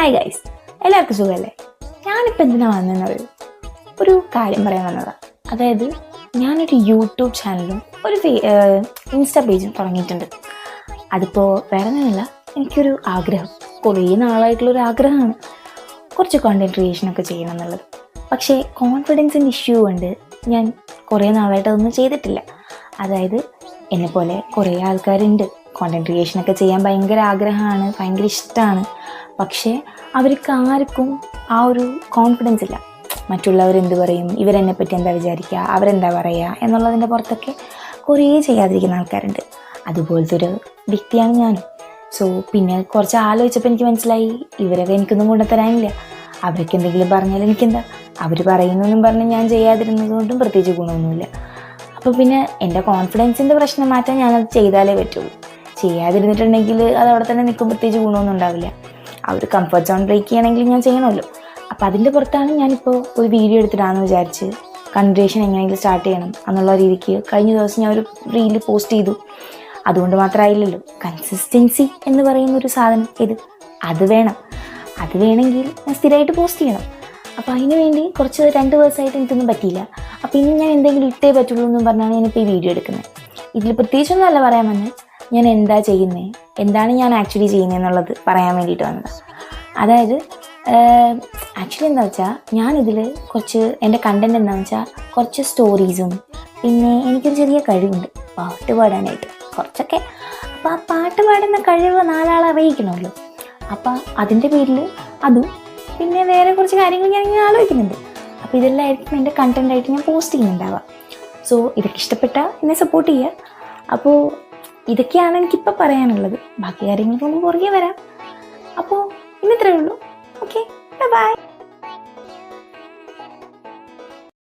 Hi guys, എല്ലാവർക്കും സുഖമല്ലേ? ഞാനിപ്പോൾ എന്തിനാ വന്നതെന്നറിയോ? ഒരു കാര്യം പറയാൻ വന്നതാണ്. അതായത് ഞാനൊരു യൂട്യൂബ് ചാനലും ഒരു ഇൻസ്റ്റാ പേജും തുടങ്ങിയിട്ടുണ്ട്. അതിപ്പോൾ വേറെ ഒന്നുമില്ല, എനിക്കൊരു ആഗ്രഹം, കുറേ നാളായിട്ടുള്ളൊരു ആഗ്രഹമാണ് കുറച്ച് കോണ്ടൻറ് ക്രിയേഷനൊക്കെ ചെയ്യണം എന്നുള്ളത്. പക്ഷേ കോൺഫിഡൻസിൻ്റെ ഇഷ്യൂ കൊണ്ട് ഞാൻ കുറേ നാളായിട്ട് അതൊന്നും ചെയ്തിട്ടില്ല. അതായത് എന്നെപ്പോലെ കുറേ ആൾക്കാരുണ്ട്, കോണ്ടൻറ് ക്രിയേഷനൊക്കെ ചെയ്യാൻ ഭയങ്കര ആഗ്രഹമാണ്, ഭയങ്കര ഇഷ്ടമാണ്. പക്ഷേ അവർക്ക് ആർക്കും ആ ഒരു കോൺഫിഡൻസ് ഇല്ല. മറ്റുള്ളവരെന്ത് പറയും, ഇവരെന്നെപ്പറ്റി എന്താ വിചാരിക്കുക, അവരെന്താ പറയുക എന്നുള്ളതിൻ്റെ പുറത്തൊക്കെ കുറേ ചെയ്യാതിരിക്കുന്ന ആൾക്കാരുണ്ട്. അതുപോലത്തെ ഒരു വ്യക്തിയാണ് ഞാനും. സോ പിന്നെ കുറച്ച് ആലോചിച്ചപ്പോൾ എനിക്ക് മനസ്സിലായി, ഇവരൊക്കെ എനിക്കൊന്നും കൊണ്ടുതരാനില്ല. അവർക്ക് എന്തെങ്കിലും പറഞ്ഞാൽ എനിക്കെന്താ, അവർ പറയുന്നൊന്നും പറഞ്ഞ് ഞാൻ ചെയ്യാതിരുന്നത് കൊണ്ടും പ്രത്യേകിച്ച് ഗുണമൊന്നുമില്ല. അപ്പോൾ പിന്നെ എൻ്റെ കോൺഫിഡൻസിൻ്റെ പ്രശ്നം മാറ്റാൻ ഞാനത് ചെയ്താലേ പറ്റുള്ളൂ. ചെയ്യാതിരുന്നിട്ടുണ്ടെങ്കിൽ അത് അവിടെ തന്നെ നിൽക്കും, പ്രത്യേകിച്ച് ഗുണമൊന്നും ഉണ്ടാവില്ല. ആ ഒരു കംഫർട്ട് സോൺ ബ്രേക്ക് ചെയ്യണമെങ്കിൽ ഞാൻ ചെയ്യണമല്ലോ. അപ്പോൾ അതിൻ്റെ പുറത്താണ് ഞാനിപ്പോൾ ഒരു വീഡിയോ എടുത്തിട്ടാണെന്ന് വിചാരിച്ച് കൺവെർസേഷൻ എങ്ങനെയെങ്കിലും സ്റ്റാർട്ട് ചെയ്യണം എന്നുള്ള രീതിക്ക് കഴിഞ്ഞ ദിവസം ഞാൻ ഒരു റീൽ പോസ്റ്റ് ചെയ്തു. അതുകൊണ്ട് മാത്രമായില്ലല്ലോ, കൺസിസ്റ്റൻസി എന്ന് പറയുന്ന ഒരു സാധനം അത് വേണം. അത് വേണമെങ്കിൽ ഞാൻ സ്ഥിരമായിട്ട് പോസ്റ്റ് ചെയ്യണം. അപ്പോൾ അതിന് വേണ്ടി കുറച്ച് 2 ദിവസമായിട്ട് എനിക്കൊന്നും പറ്റിയില്ല. അപ്പോൾ ഇനി ഞാൻ എന്തെങ്കിലും ഇട്ടേ പറ്റുള്ളൂ എന്നും പറഞ്ഞാണ് ഞാനിപ്പോൾ ഈ വീഡിയോ എടുക്കുന്നത്. ഇതിൽ പ്രത്യേകിച്ചൊന്നും അല്ല പറയാൻ വന്നത്, ഞാൻ എന്താ ചെയ്യുന്നത്, എന്താണ് ഞാൻ ആക്ച്വലി ചെയ്യുന്നത് എന്നുള്ളത് പറയാൻ വേണ്ടിയിട്ട് വന്നതാണ്. അതായത് ആക്ച്വലി എന്താ വെച്ചാൽ ഞാനിതിൽ കുറച്ച് എൻ്റെ കണ്ടൻറ് എന്താണെന്ന് വെച്ചാൽ കുറച്ച് സ്റ്റോറീസും, പിന്നെ എനിക്കൊരു ചെറിയ കഴിവുണ്ട് പാട്ട് പാടാനായിട്ട് കുറച്ചൊക്കെ. അപ്പോൾ ആ പാട്ട് പാടുന്ന കഴിവ് 4 ആളെ അറിയിക്കണമല്ലോ. അപ്പോൾ അതിൻ്റെ പേരിൽ അതും പിന്നെ വേറെ കുറച്ച് കാര്യങ്ങൾ ഞാനിങ്ങനെ ആലോചിക്കുന്നുണ്ട്. അപ്പോൾ ഇതെല്ലാമായിരിക്കും എൻ്റെ കണ്ടൻറ്റായിട്ട് ഞാൻ പോസ്റ്റ് ചെയ്യുന്നുണ്ടാവുക. സോ ഇതൊക്കെ ഇഷ്ടപ്പെട്ടാൽ എന്നെ സപ്പോർട്ട് ചെയ്യുക. അപ്പോൾ ഇതൊക്കെയാണ് എനിക്കിപ്പോൾ പറയാനുള്ളത്. ബാക്കി കാര്യങ്ങൾക്കൊന്നും പുറകെ വരാം. അപ്പോൾ ഇന്നത്രയേ ഉള്ളൂ. Okay, by.